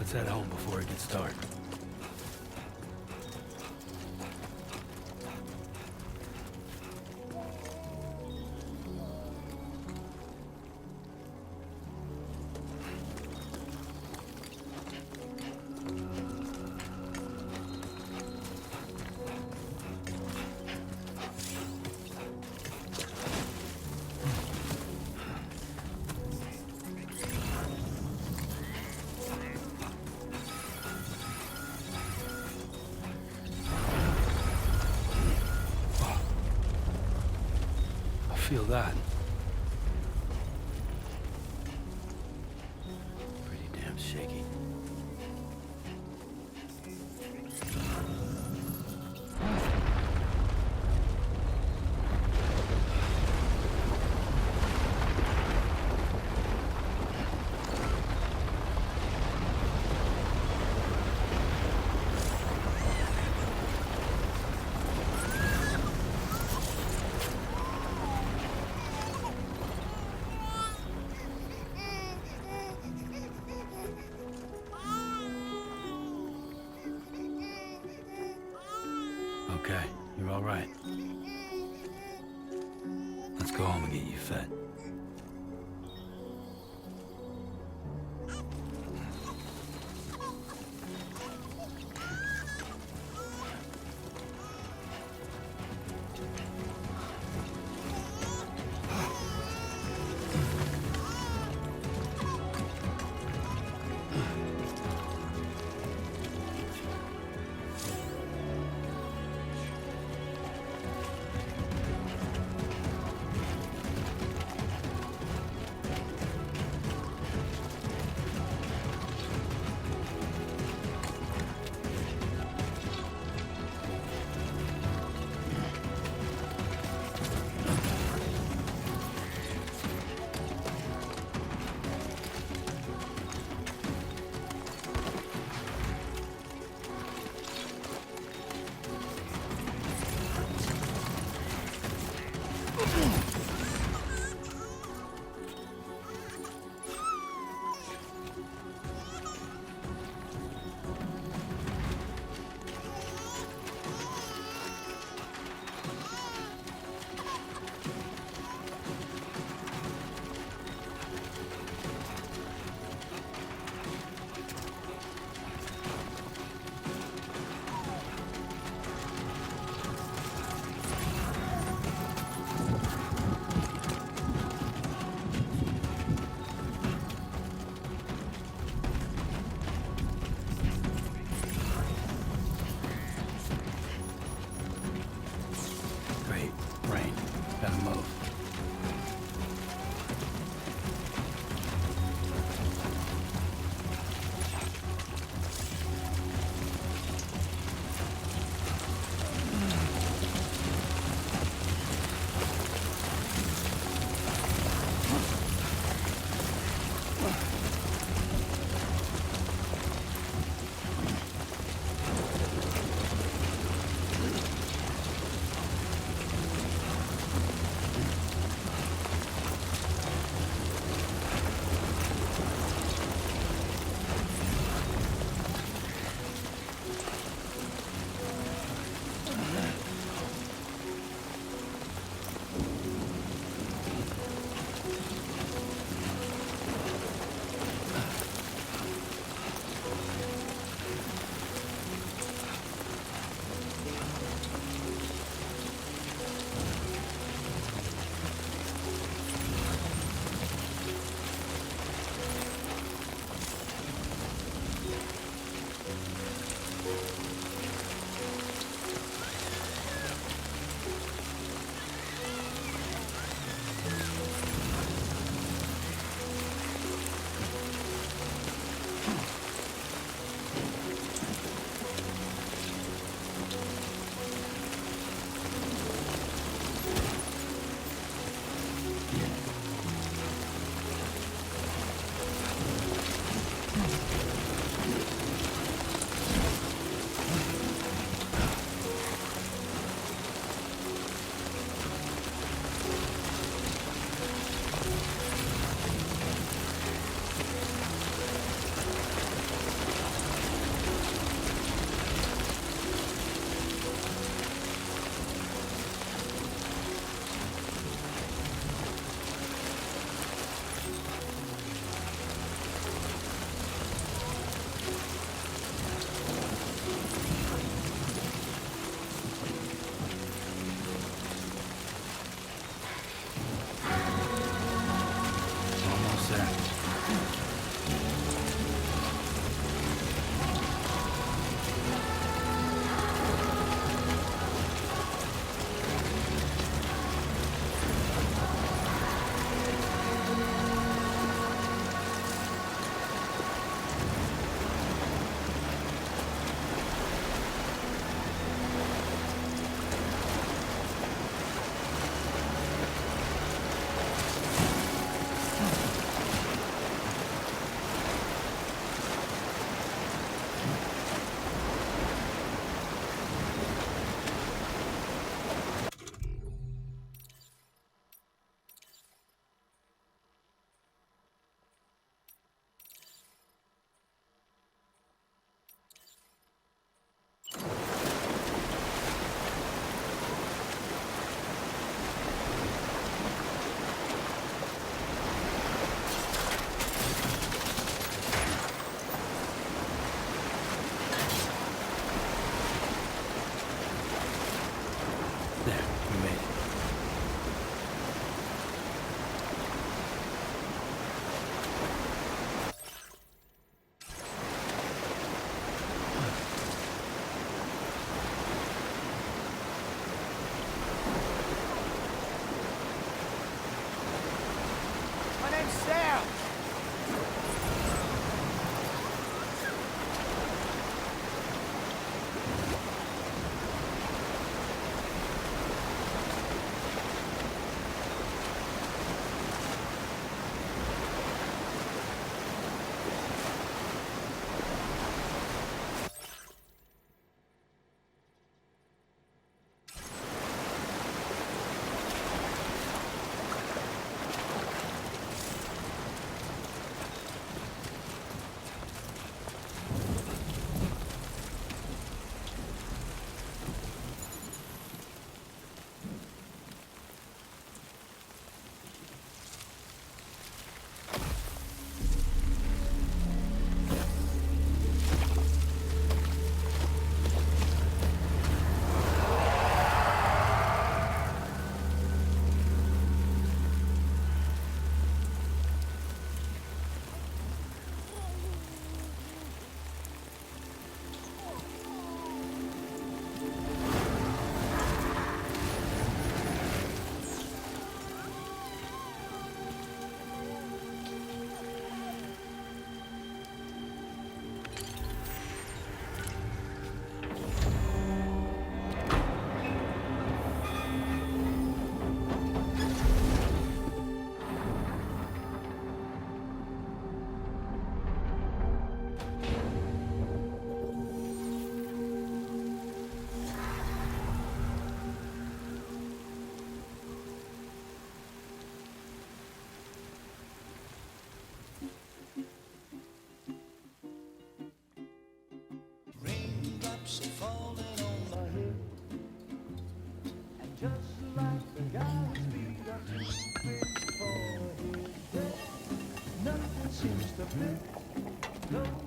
Let's head home before it gets dark. Feel that. Pretty damn shaky. Okay, you're all right. Let's go home and get you fed. There, we made it. My name's Sam. Raindrops are falling on my head, and just like the guy's feet are too big for his bed, nothing seems to fit. Those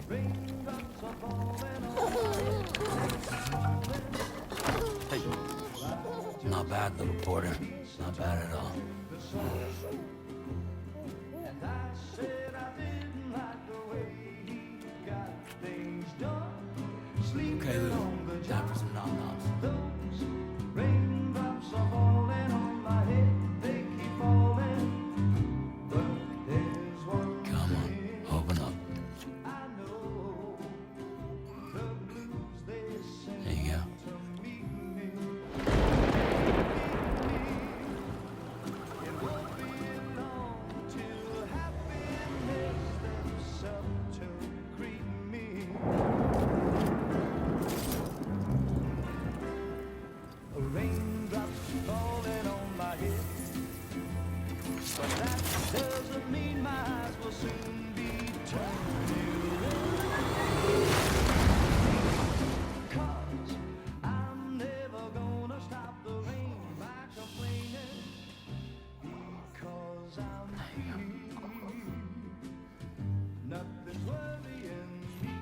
raindrops are falling on my head. Hey. Not bad, little porter. Not bad at all. And I said I didn't like the way he got things done. Okay, Lou. Time for some nom-noms. Those raindrops are falling on my head, they keep falling. But there's one Come on, open up. I know, the blues they send There you go. to meet me. It won't be long till happiness steps up to greet me. Raindrops falling on my head, but that doesn't mean my eyes will soon be turned to red. 'Cause I'm never gonna stop the rain by complaining, because I'm free. Nothing's worrying me.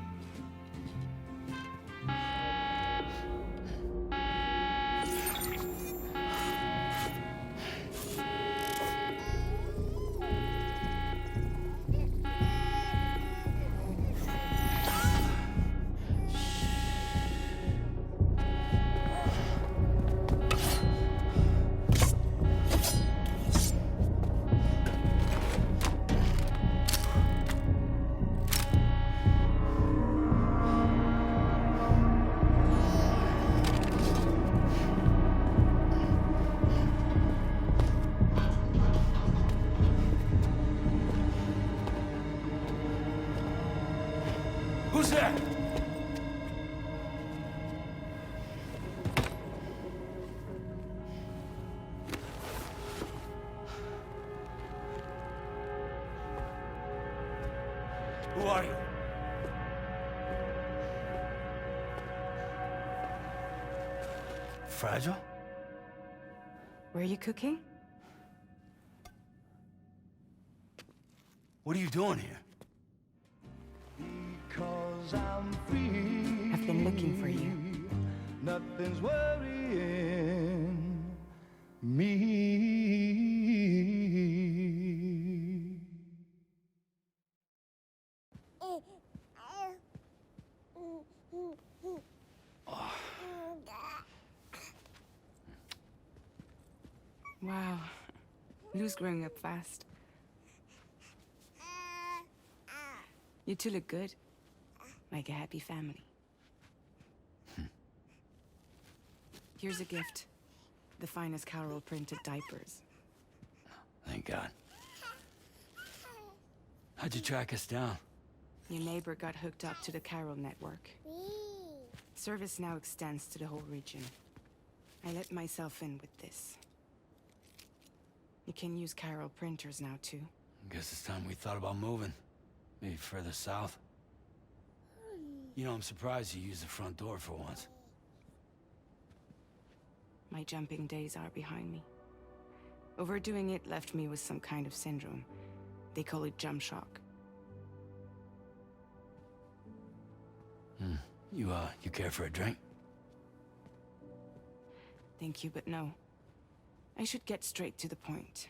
Who's there? Who are you? Fragile? Were you cooking? What are you doing here? Because I'm free. I've been looking for you. Nothing's worrying me. Wow. Lou's growing up fast. You two look good. Like a happy family. Here's a gift. The finest Carol printed diapers. Thank God. How'd you track us down? Your neighbor got hooked up to the Carol network. Service now extends to the whole region. I let myself in with this. You can use Carol printers now, too. Guess it's time we thought about moving. Maybe further south. You know, I'm surprised you used the front door for once. My jumping days are behind me. Overdoing it left me with some kind of syndrome. They call it jump shock. You care for a drink? Thank you, but no. I should get straight to the point.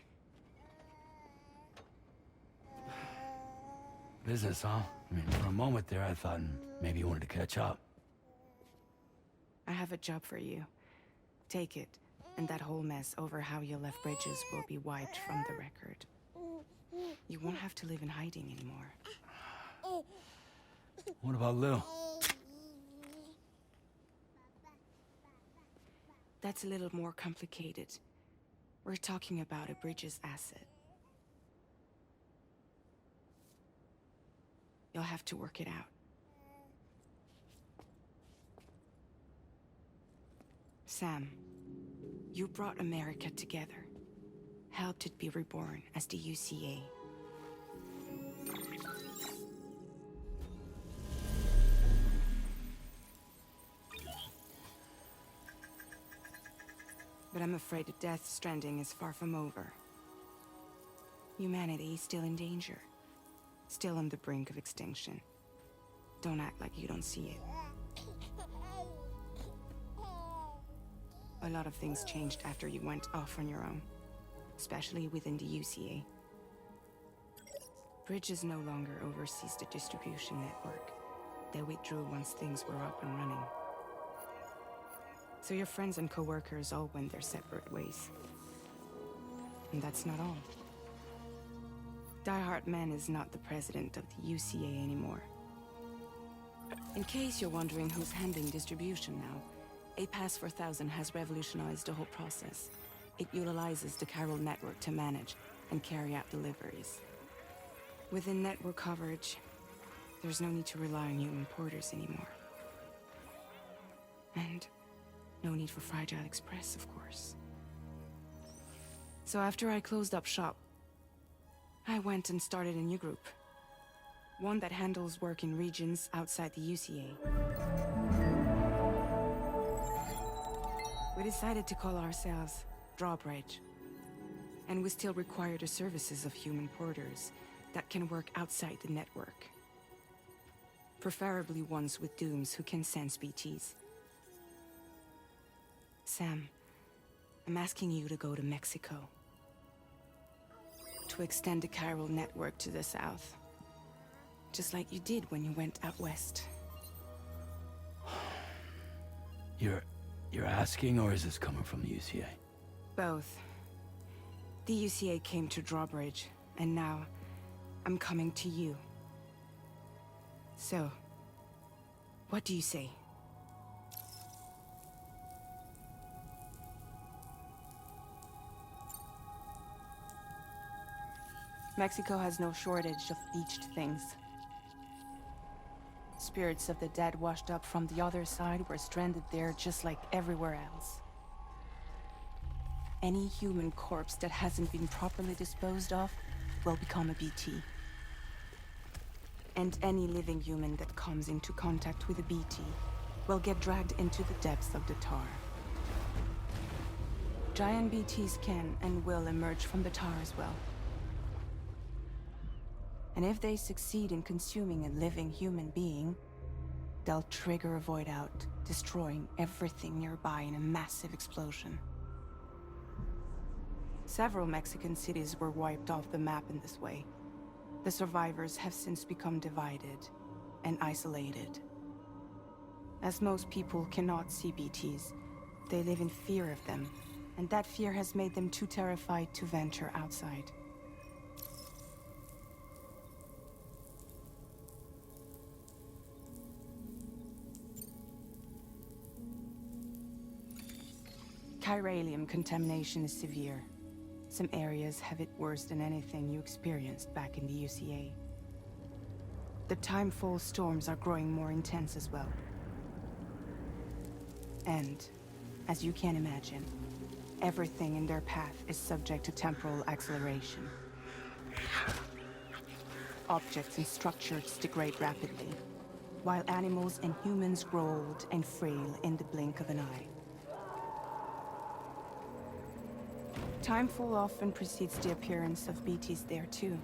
Business, huh? I mean, for a moment there, I thought maybe you wanted to catch up. I have a job for you. Take it, and that whole mess over how you left Bridges will be wiped from the record. You won't have to live in hiding anymore. What about Lou? That's a little more complicated. We're talking about a Bridges asset. You'll have to work it out. Sam, you brought America together. Helped it be reborn as the UCA. But I'm afraid the Death Stranding is far from over. Humanity is still in danger. Still on the brink of extinction. Don't act like you don't see it. A lot of things changed after you went off on your own. Especially within the UCA. Bridges no longer oversees the distribution network. They withdrew once things were up and running. So your friends and co-workers all went their separate ways. And that's not all. Die Hard Man is not the president of the UCA anymore. In case you're wondering who's handling distribution now, A Pass for 1000 has revolutionized the whole process. It utilizes the Carol network to manage and carry out deliveries. Within network coverage, there's no need to rely on human porters anymore. And no need for Fragile Express, of course. So after I closed up shop, I went and started a new group. One that handles work in regions outside the UCA. We decided to call ourselves Drawbridge. And we still require the services of human porters that can work outside the network. Preferably ones with dooms who can sense BTs. Sam, I'm asking you to go to Mexico. To extend the Carol network to the south. Just like you did when you went out west. You're asking, or is this coming from the UCA? Both. The UCA came to Drawbridge, and now I'm coming to you. So, what do you say? Mexico has no shortage of beached things. Spirits of the dead washed up from the other side were stranded there just like everywhere else. Any human corpse that hasn't been properly disposed of will become a BT. And any living human that comes into contact with a BT will get dragged into the depths of the tar. Giant BTs can and will emerge from the tar as well. And if they succeed in consuming a living human being, they'll trigger a void out, destroying everything nearby in a massive explosion. Several Mexican cities were wiped off the map in this way. The survivors have since become divided and isolated. As most people cannot see BTs, they live in fear of them, and that fear has made them too terrified to venture outside. Chiralium contamination is severe. Some areas have it worse than anything you experienced back in the UCA. The timefall storms are growing more intense as well. And, as you can imagine, everything in their path is subject to temporal acceleration. Objects and structures degrade rapidly, while animals and humans grow old and frail in the blink of an eye. Timefall often precedes the appearance of BTs there too.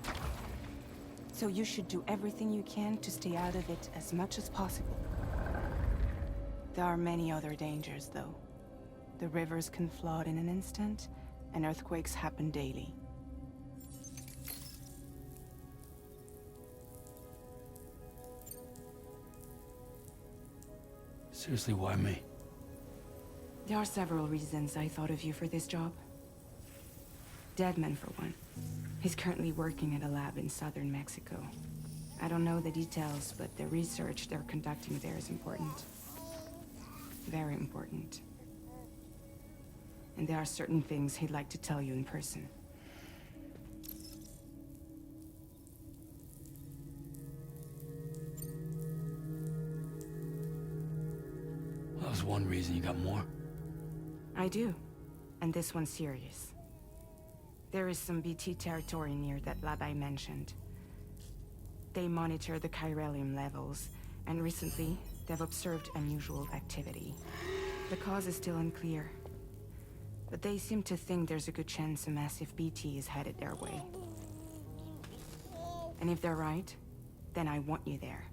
So you should do everything you can to stay out of it as much as possible. There are many other dangers, though. The rivers can flood in an instant, and earthquakes happen daily. Seriously, why me? There are several reasons I thought of you for this job. Deadman, for one. He's currently working at a lab in southern Mexico. I don't know the details, but the research they're conducting there is important. Very important. And there are certain things he'd like to tell you in person. Well, that was one reason. You got more? I do. And this one's serious. There is some BT territory near that lab I mentioned. They monitor the chiralium levels, and recently, they've observed unusual activity. The cause is still unclear, but they seem to think there's a good chance a massive BT is headed their way. And if they're right, then I want you there,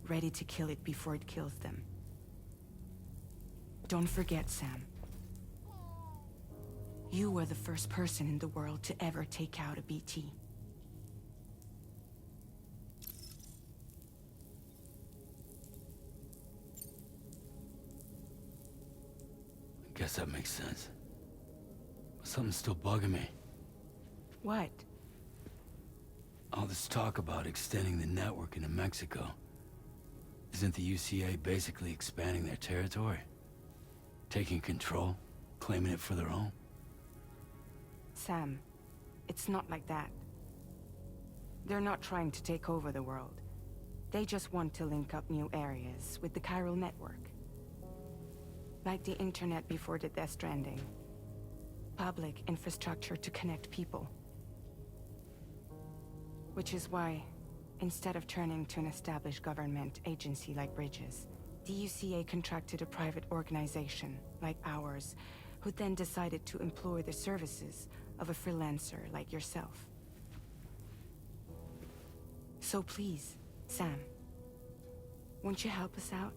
ready to kill it before it kills them. Don't forget, Sam. You were the first person in the world to ever take out a BT. I guess that makes sense. But something's still bugging me. What? All this talk about extending the network into Mexico. Isn't the UCA basically expanding their territory? Taking control? Claiming it for their own? Sam, it's not like that. They're not trying to take over the world. They just want to link up new areas with the chiral network. Like the internet before the Death Stranding. Public infrastructure to connect people. Which is why, instead of turning to an established government agency like Bridges, the UCA contracted a private organization, like ours, who then decided to employ the services of a freelancer like yourself. So please, Sam, won't you help us out?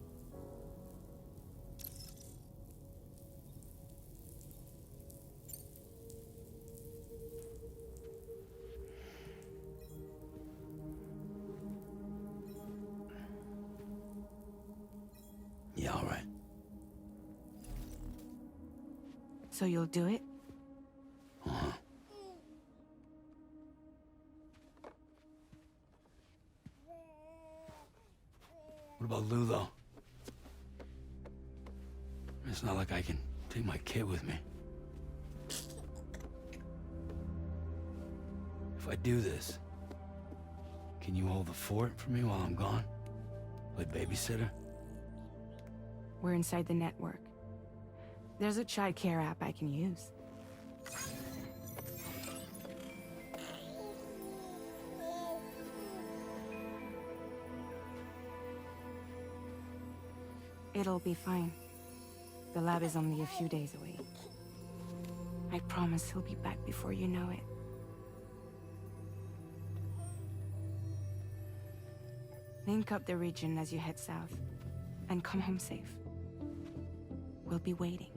Yeah, all right. So you'll do it? Uh-huh. What about Lou, though? It's not like I can take my kid with me. If I do this, can you hold the fort for me while I'm gone? Play babysitter? We're inside the network. There's a child care app I can use. It'll be fine. The lab is only a few days away. I promise he'll be back before you know it. Link up the region as you head south, and come home safe. We'll be waiting.